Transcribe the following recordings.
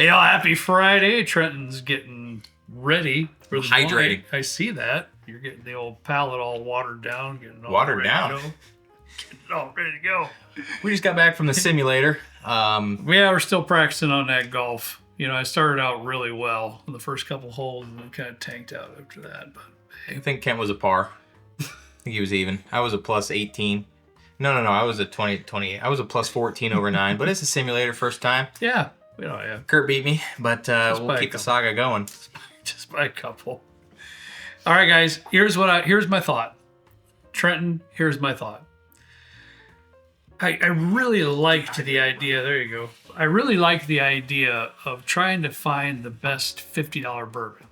Hey, all, happy Friday. Trenton's getting ready for the hydrating. blind. I see that. You're getting the old palate all watered down. Getting all Watered ready down? To go. Getting it all ready to go. We just got back from the simulator. Yeah, we're still practicing on that golf. You know, I started out really well in the first couple holes and then kind of tanked out after that. But I think Kent was a par. I think he was even. I was a plus 18. No. I was a 20. I was a plus 14 over 9. But it's a simulator first time. yeah, you know, yeah, Kurt beat me, but we'll keep the saga going. just by a couple. All right, guys. Here's my thought. Trenton, here's my thought. I really liked the idea. There you go. I really liked the idea of trying to find the best $50 bourbon.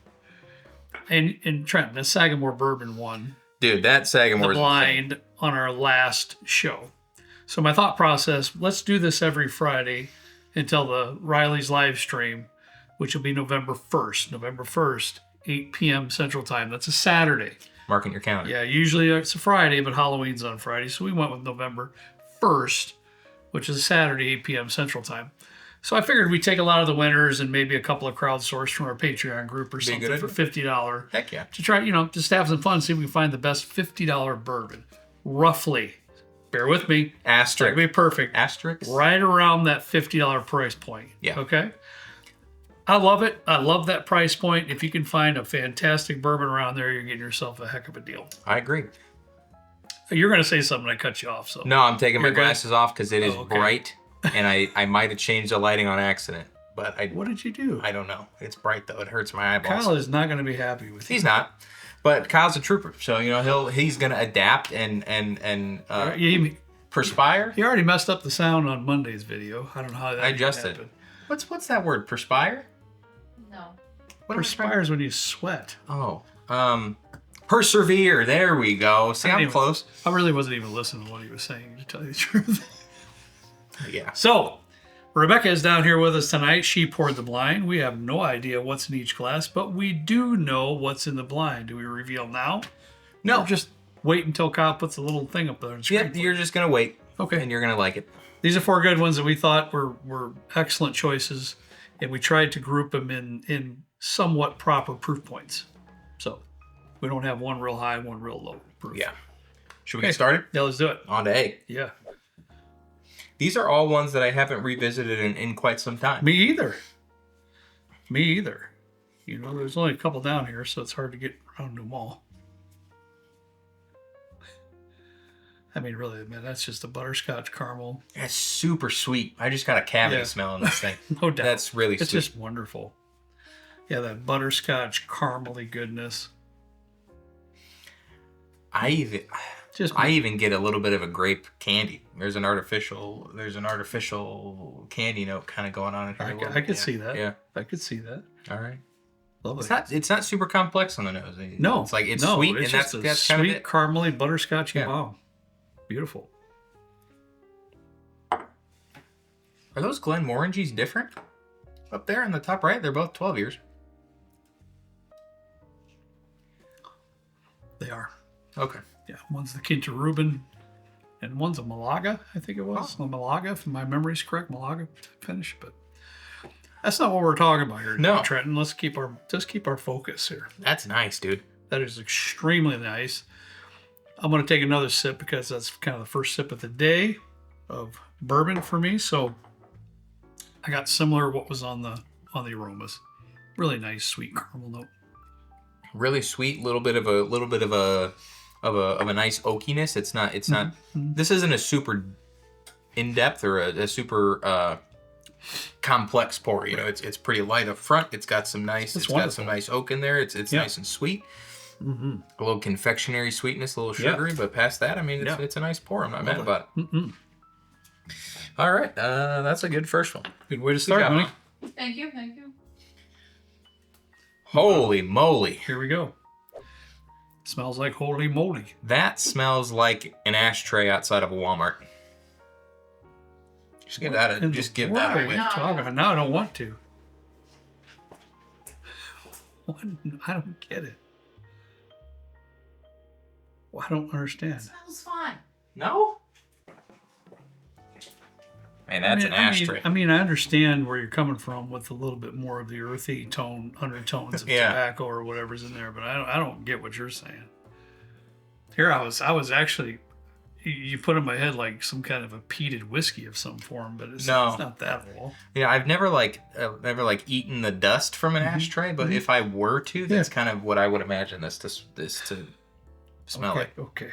And Trenton, the Sagamore Bourbon won Dude, that Sagamore's the blind on our last show. So my thought process: let's do this every Friday until the Riley's live stream, which will be November 1st. November 1st, 8 p.m. Central Time. That's a Saturday. Marking your calendar. Yeah, usually it's a Friday, but Halloween's on Friday. So we went with November 1st, which is a Saturday, 8 p.m. Central Time. So I figured we'd take a lot of the winners and maybe a couple of crowdsourced from our Patreon group or something for $50. Heck yeah. To try, you know, just have some fun, see if we can find the best $50 bourbon. Roughly, bear with me. Asterisk. Be perfect. Asterisk. Right around that $50 price point. Yeah. Okay? I love it. I love that price point. If you can find a fantastic bourbon around there, you're getting yourself a heck of a deal. I agree. You're going to say something, I cut you off. So No, I'm taking my You're good? glasses off because it is okay. bright, and I might have changed the lighting on accident, but What did you do? I don't know. It's bright though. It hurts my eyeballs. Kyle is not going to be happy with you. He's not, but Kyle's a trooper, so you know he's gonna adapt and perspire. He already messed up the sound on Monday's video. I don't know how that I adjusted. happened. What's that word? Perspire? No. What am I trying- Perspires when you sweat. Oh, persevere. There we go. See, I'm Anyway. close. I really wasn't even listening to what he was saying, to tell you the truth. Yeah. So, Rebecca is down here with us tonight. She poured the blind. We have no idea what's in each glass, but we do know what's in the blind. Do we reveal now? No. Or just wait until Kyle puts a little thing up there on the screen. Yep. You're just gonna wait. Okay. And you're gonna like it. These are 4 good ones that we thought were excellent choices, and we tried to group them in somewhat proper proof points. So we don't have one real high, one real low proof. Yeah. Should we get started? Yeah, let's do it. On to A. Yeah. These are all ones that I haven't revisited in quite some time. Me either. You know, there's only a couple down here, so it's hard to get around them all. I mean, really, man, that's just a butterscotch caramel. It's super sweet. I just got a cavity Yeah. smell in this thing. No doubt. That's really It's sweet. just wonderful. Yeah, that butterscotch caramely goodness. I even get a little bit of a grape candy. There's an artificial candy note kind of going on in here. I could see that. Yeah. I could see that. All right. Lovely. It's not super complex on the nose. No, It's like it's no, sweet, it's and just a that's kind of sweet, it. caramely, butterscotchy Yeah. bomb. Beautiful. Are those Glenmorangies different? Up there in the top right, they're both 12 years. They are. Okay. Yeah, one's the Quinta Rubin, and one's a Malaga, I think it was. A Malaga, if my memory's correct, Malaga finish. But that's not what we're talking about here, No. Trenton. Let's keep our focus here. That's nice, dude. That is extremely nice. I'm going to take another sip because that's kind of the first sip of the day of bourbon for me. So I got similar what was on the aromas. Really nice, sweet caramel note. Really sweet, little bit of a nice oakiness. It's not. This isn't a super in depth or a super complex pour. You know, it's pretty light up front. It's got some nice. It's got some nice oak in there. It's nice and sweet. Mm-hmm. A little confectionery sweetness, a little sugary, but past that, I mean, it's a nice pour. I'm not mad about it. Mm-hmm. All right, that's a good first one. Good way to start, job, honey. Thank you. Holy moly. Here we go. Smells like holy moly. That smells like an ashtray outside of a Walmart. Just give that a whiff. Now I don't want to. I don't get it. Well, I don't understand. It smells fine. No? Man, that's an ashtray. I understand where you're coming from with a little bit more of the earthy undertones of tobacco or whatever's in there, but I don't get what you're saying. Here I was actually, you put in my head like some kind of a peated whiskey of some form, but it's not that at all. Yeah, I've never eaten the dust from an ashtray, but if I were to, that's kind of what I would imagine this to smell like. Okay.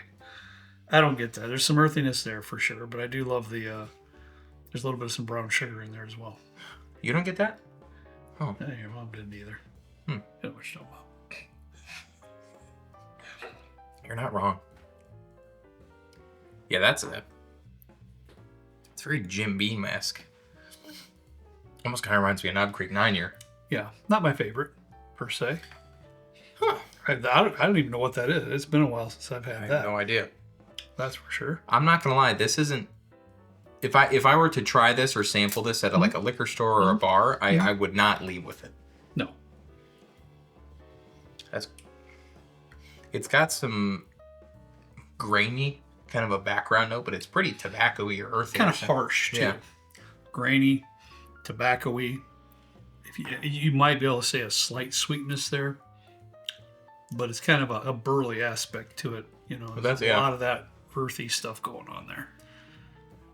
I don't get that. There's some earthiness there for sure, but I do love the, there's a little bit of some brown sugar in there as well. You don't get that? Oh. Yeah, your mom didn't either. You know what you're talking about. You're not wrong. Yeah, it's very Jim Beam-esque. Almost kind of reminds me of Knob Creek 9-year. Yeah, not my favorite, per se. Huh. I don't even know what that is. It's been a while since I've had that. I have no idea. That's for sure. I'm not going to lie, this isn't... If I were to try this or sample this at like a liquor store or a bar, I would not leave with it. No. It's got some grainy kind of a background note, but it's pretty tobacco-y or earthy. Kind of harsh, too. Yeah. Grainy, tobacco-y. You might be able to say a slight sweetness there, but it's kind of a burly aspect to it. You know, there's a lot of that earthy stuff going on there.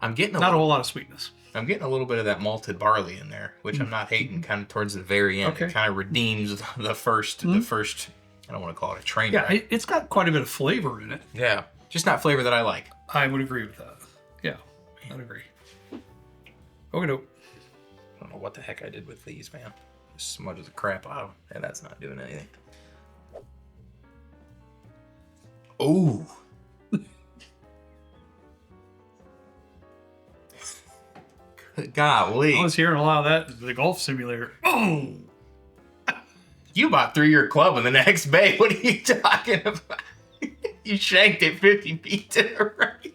I'm getting not a whole lot of sweetness. I'm getting a little bit of that malted barley in there, which I'm not hating. Kind of towards the very end, it kind of redeems the first. I don't want to call it a train wreck. Yeah, it's got quite a bit of flavor in it. Yeah, just not flavor that I like. I would agree with that. Yeah, I'd agree. Okay, dope. I don't know what the heck I did with these, man. Just smudges the crap out of them, and that's not doing anything. Ooh. Golly. I was hearing a lot of that at the golf simulator. Oh! You bought 3-year club in the next bay. What are you talking about? You shanked it 50 feet to the right.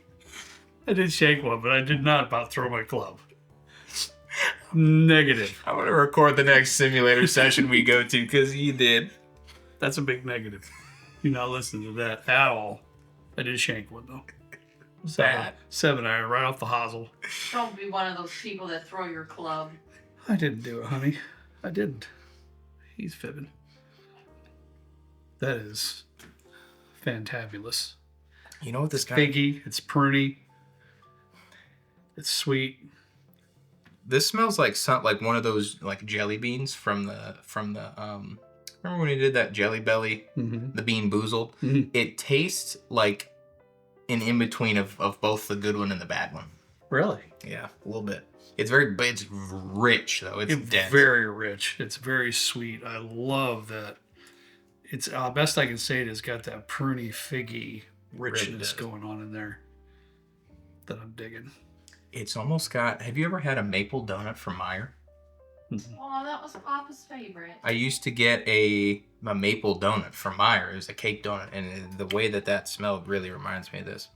I did shank one, but I did not about throw my club. Negative. I'm going to record the next simulator session we go to because you did. That's a big negative. You're not listening to that at all. I did shank one, though. Bad. 7-iron right off the hosel. Don't be one of those people that throw your club. I didn't do it, honey. I didn't. He's fibbing. That is fantabulous. You know what this guy... Figgy. It's pruny. It's sweet. This smells like one of those like jelly beans from the remember when he did that Jelly Belly, the Bean Boozled? It tastes like an in-between of both the good one and the bad one. Really? Yeah, a little bit. It's rich though. It's dense. Very rich. It's very sweet. I love that. It's best I can say it's got that pruny, figgy richness going on in there that I'm digging. It's almost got... Have you ever had a maple donut from Meyer? Oh, that was Papa's favorite. I used to get a maple donut from Meyer. It was a cake donut, and the way that smelled really reminds me of this.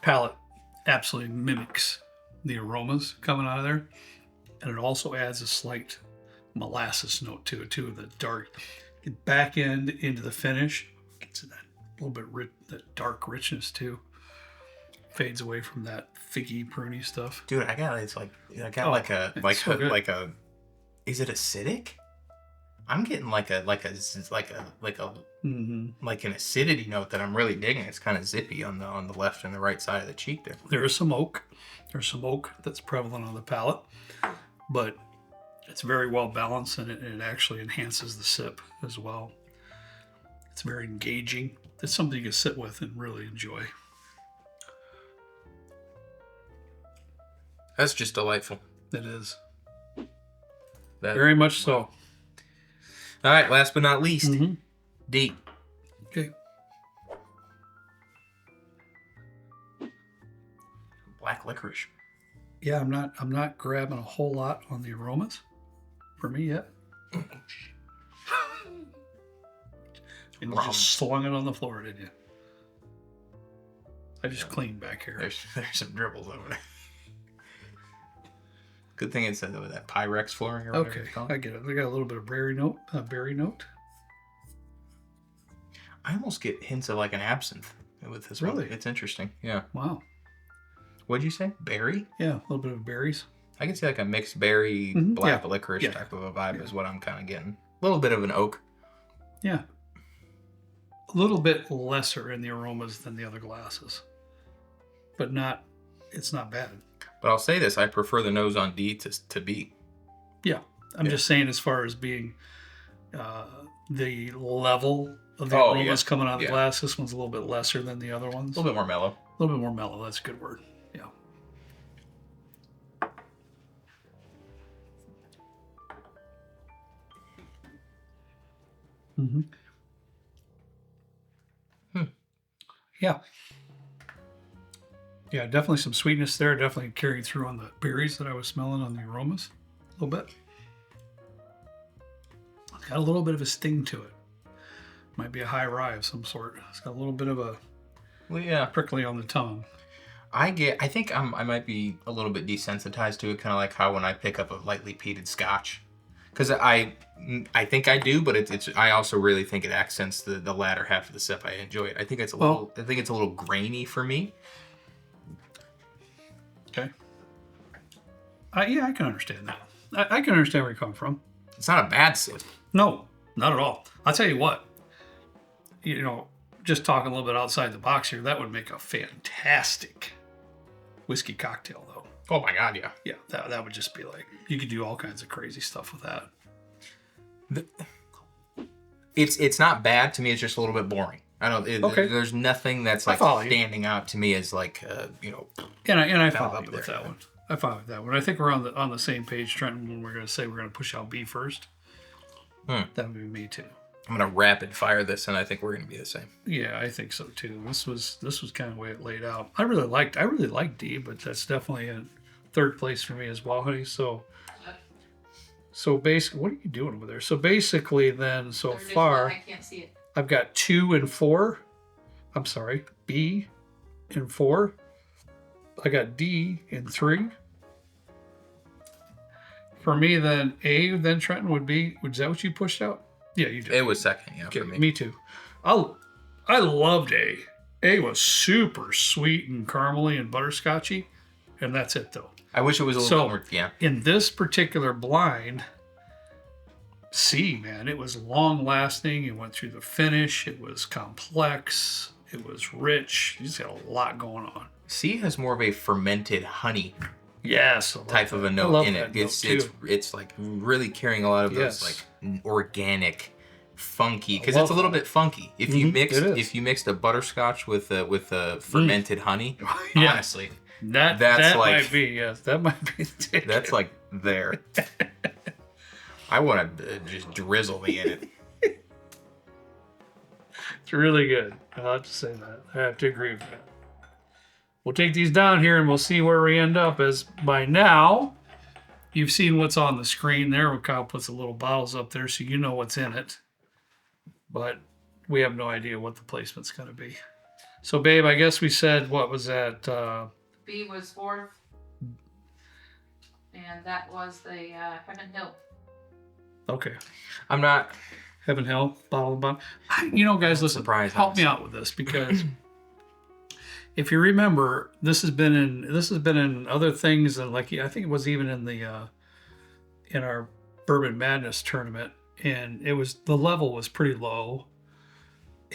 Palate absolutely mimics the aromas coming out of there, and it also adds a slight molasses note to it too. The dark back end into the finish gets that little bit that dark richness too. Fades away from that figgy, pruny stuff. Dude, I got is it acidic? I'm getting like an acidity note that I'm really digging. It's kind of zippy on the left and the right side of the cheek there. There is some oak. There's some oak that's prevalent on the palate, but it's very well balanced, and it actually enhances the sip as well. It's very engaging. It's something you can sit with and really enjoy. That's just delightful. It is. Very much so. All right, last but not least, D. Okay. Black licorice. Yeah, I'm not grabbing a whole lot on the aromas for me yet. And you just slung it on the floor, didn't you? I just cleaned back here. There's some dribbles over there. Good thing it said that Pyrex flooring or whatever. Okay, I get it. I got a little bit of berry note. I almost get hints of like an absinthe with this. Really? One. It's interesting. Yeah. Wow. What'd you say? Berry? Yeah, a little bit of berries. I can see like a mixed berry, black licorice type of a vibe is what I'm kind of getting. A little bit of an oak. Yeah. A little bit lesser in the aromas than the other glasses. But it's not bad. But I'll say this, I prefer the nose on D to B. Yeah. I'm just saying as far as being the level of the aromas coming out of the glass, this one's a little bit lesser than the other ones. A little bit more mellow. A little bit more mellow. That's a good word. Yeah. Mm-hmm. Yeah. Yeah, definitely some sweetness there. Definitely carrying through on the berries that I was smelling on the aromas a little bit. It's got a little bit of a sting to it. Might be a high rye of some sort. It's got a little bit of a prickly on the tongue. I think I might be a little bit desensitized to it, kind of like how when I pick up a lightly peated Scotch, because I think I do, but I also really think it accents the latter half of the sip. I enjoy it. I think it's a little grainy for me. Okay. Yeah, I can understand that. I can understand where you're coming from. It's not a bad sip. No, not at all. I'll tell you what. Just talking a little bit outside the box here, that would make a fantastic whiskey cocktail, though. Oh my God, yeah. Yeah, that would just be like, you could do all kinds of crazy stuff with that. It's not bad to me. It's just a little bit boring. There's nothing that's like standing out to me as like And I follow you with that one. I follow with that one. I think we're on the same page, Trenton, when we're going to say we're going to push out B first. That would be me too. I'm going to rapid fire this, and I think we're going to be the same. Yeah, I think so too. This was kind of the way it laid out. I really liked D, but that's definitely in third place for me as well, honey. So basically, what are you doing over there? So basically, then so far, I can't see it. I've got 2 and 4. I'm sorry, B in 4. I got D in 3. For me, then A, then Trenton was that what you pushed out? Yeah, you did. It was second, yeah, okay, for me. Me too. I loved A. A was super sweet and caramely and butterscotchy, and that's it though. I wish it was a little more, yeah. In this particular blind, C, man, it was long lasting. It went through the finish. It was complex. It was rich. You just got a lot going on. C has more of a fermented honey type of a note in it. It's like really carrying a lot of those like organic, funky, because it's a little bit funky. If you mixed a butterscotch with a fermented honey, honestly, that might be that might be ticket. That's like there. I want to just drizzle me in it. It's really good. I'll have to say that. I have to agree with that. We'll take these down here and we'll see where we end up, as by now you've seen what's on the screen there. Kyle puts the little bottles up there so you know what's in it. But we have no idea what the placement's going to be. So, babe, I guess we said, what was that? B was 4th. And that was the Heaven Hill. Okay. I'm not... Heaven Hill, bottle of bottle. Guys, listen, help me out with this, because... If you remember, this has been in other things, and like I think it was even in in our Bourbon Madness tournament, and the level was pretty low,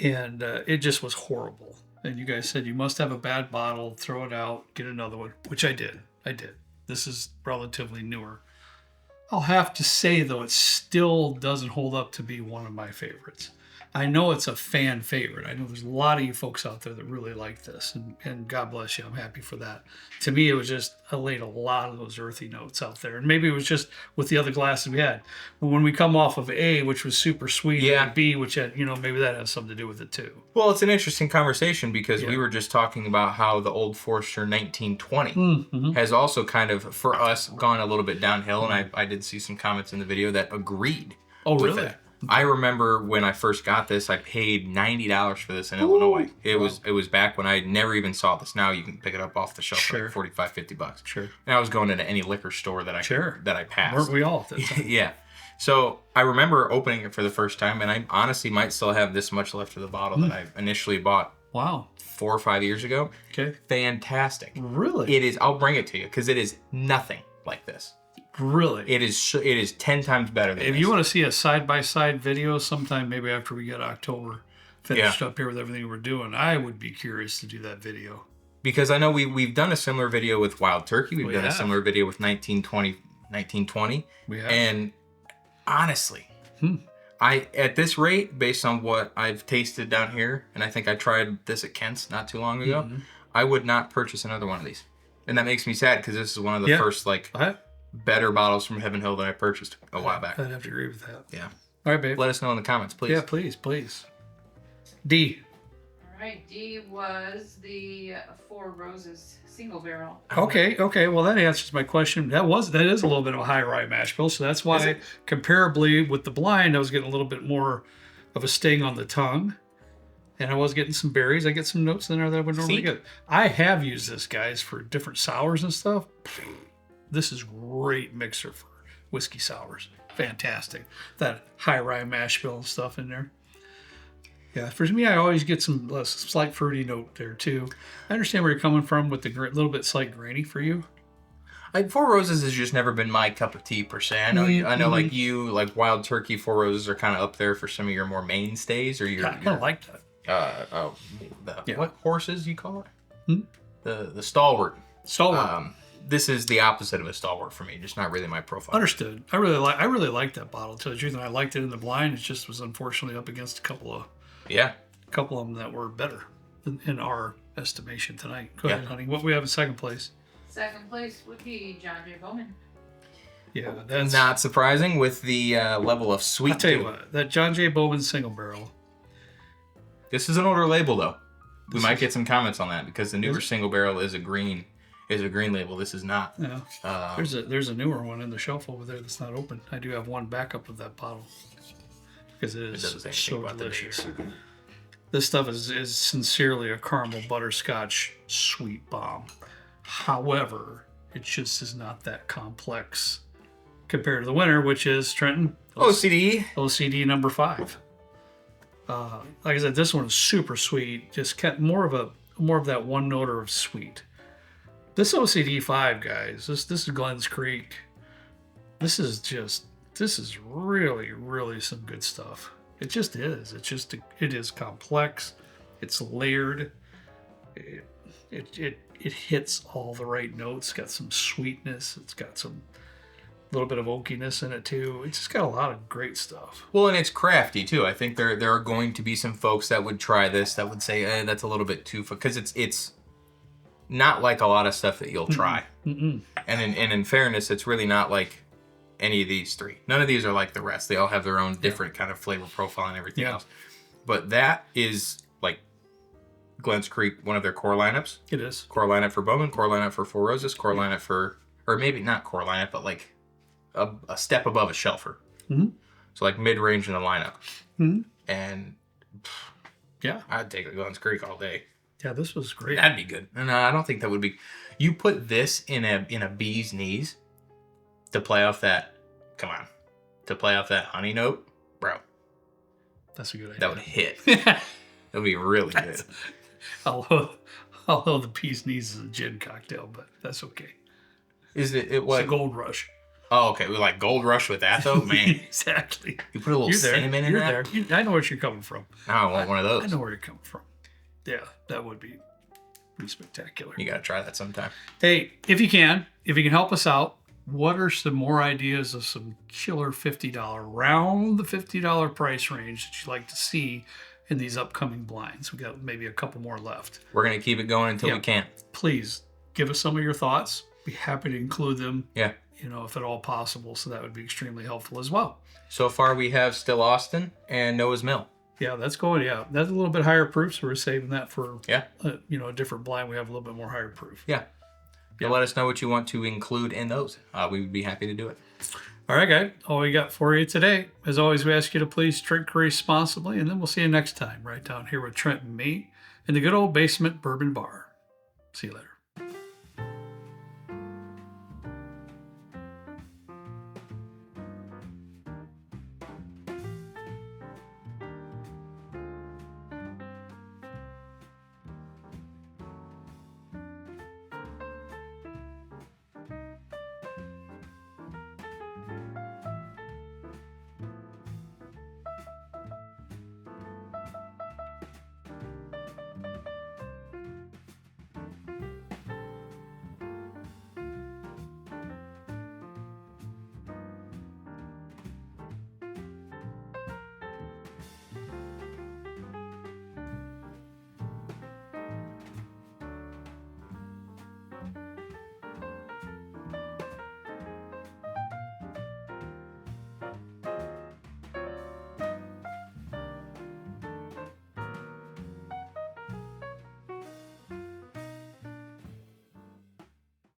and it just was horrible. And you guys said you must have a bad bottle, throw it out, get another one, which I did. This is relatively newer. I'll have to say though, it still doesn't hold up to be one of my favorites. I know it's a fan favorite. I know there's a lot of you folks out there that really like this, and God bless you. I'm happy for that. To me, it was just, I laid a lot of those earthy notes out there. And maybe it was just with the other glasses we had. But when we come off of A, which was super sweet, and B, which had, maybe that has something to do with it too. Well, it's an interesting conversation because we were just talking about how the Old Forester 1920 has also kind of, for us, gone a little bit downhill. And I did see some comments in the video that agreed with that. I remember when I first got this, I paid $90 for this in Illinois. It was back when I never even saw this. Now you can pick it up off the shelf for like $45-$50. Sure. And I was going into any liquor store that I passed. Weren't we all at that time? Yeah. So I remember opening it for the first time, and I honestly might still have this much left of the bottle that I initially bought Wow. 4 or 5 years ago. Okay. Fantastic. Really? It is. I'll bring it to you because it is nothing like this. Really? It is 10 times better than If this. you want to see a side-by-side video sometime, maybe after we get October finished up here with everything we're doing, I would be curious to do that video. Because I know we've done a similar video with Wild Turkey. We've done a have. similar video with 1920. We have. And honestly, at this rate, based on what I've tasted down here, and I think I tried this at Kent's not too long ago, I would not purchase another one of these. And that makes me sad because this is one of the first better bottles from Heaven Hill that I purchased a while back. I'd have to agree with that. Yeah. All right, babe. Let us know in the comments, please. Yeah, please. D. All right, D was the Four Roses single barrel. Okay. Well, that answers my question. That is a little bit of a high rye mash bill, so that's why, comparably with the blind, I was getting a little bit more of a sting on the tongue, and I was getting some berries. I get some notes in there that I would normally get. I have used this, guys, for different sours and stuff. This is great mixer for whiskey sours. Fantastic. That high rye mash bill and stuff in there. Yeah, for me, I always get some slight fruity note there too. I understand where you're coming from with the little bit slight grainy for you. Four Roses has just never been my cup of tea per se. I know, like you, like Wild Turkey, Four Roses are kind of up there for some of your more mainstays, or your. I kind of like that. What horses you call it? The stalwart. Stalwart. This is the opposite of a stalwart for me. Just not really my profile. Understood. I really like that bottle. To tell the truth, and I liked it in the blind. It just was unfortunately up against a couple of them that were better in our estimation tonight. Go ahead, honey. What we have in second place? Second place would be John J. Bowman. Yeah, that's not surprising with the level of sweet. I'll tell you what, that John J. Bowman single barrel. This is an older label though. We might get some comments on that because the newer single barrel is a green label. This is not. Yeah. There's a newer one in the shelf over there that's not open. I do have one backup of that bottle because it is so delicious. This stuff is sincerely a caramel butterscotch sweet bomb. However, it just is not that complex compared to the winner, which is Trenton OCD number 5. Like I said, this one is super sweet. Just kept more of that one note of sweet. This OCD 5, guys. This is Glens Creek. This is really, really some good stuff. It just is. It is complex. It's layered. It hits all the right notes. It's got some sweetness. It's got some little bit of oakiness in it too. It's just got a lot of great stuff. Well, and it's crafty too. I think there are going to be some folks that would try this that would say, that's a little bit too, because it's not like a lot of stuff that you'll try. And in fairness, it's really not like any of these three. None of these are like the rest. They all have their own different kind of flavor profile and everything else. But that is like Glens Creek, one of their core lineups. It is. Core lineup for Bowman, core lineup for Four Roses, core lineup for, or maybe not core lineup, but like a step above a shelfer. So like mid-range in the lineup. And I'd take a Glens Creek all day. Yeah, this was great. That'd be good. And I don't think that would be. You put this in a bee's knees to play off that. Come on, to play off that honey note, bro. That's a good idea. That would hit. That would be really good. Although the bee's knees is a gin cocktail, but that's okay. Is it? It's a Gold Rush. Oh, okay. We like Gold Rush with that though, man. Exactly. You put a little cinnamon in that. I know where you're coming from. I want one of those. I know where you're coming from. Yeah, that would be pretty spectacular. You gotta try that sometime. Hey, if you can help us out, what are some more ideas of some killer $50, around the $50 price range that you'd like to see in these upcoming blinds? We got maybe a couple more left. We're gonna keep it going until we can. Please give us some of your thoughts. Be happy to include them. Yeah. If at all possible. So that would be extremely helpful as well. So far we have Still Austin and Noah's Mill. Yeah, that's going. Yeah, that's a little bit higher proof, so we're saving that for a different blind. We have a little bit more higher proof. Yeah. Let us know what you want to include in those. We would be happy to do it. All right, guys. All we got for you today. As always, we ask you to please drink responsibly, and then we'll see you next time right down here with Trent and me in the good old basement bourbon bar. See you later.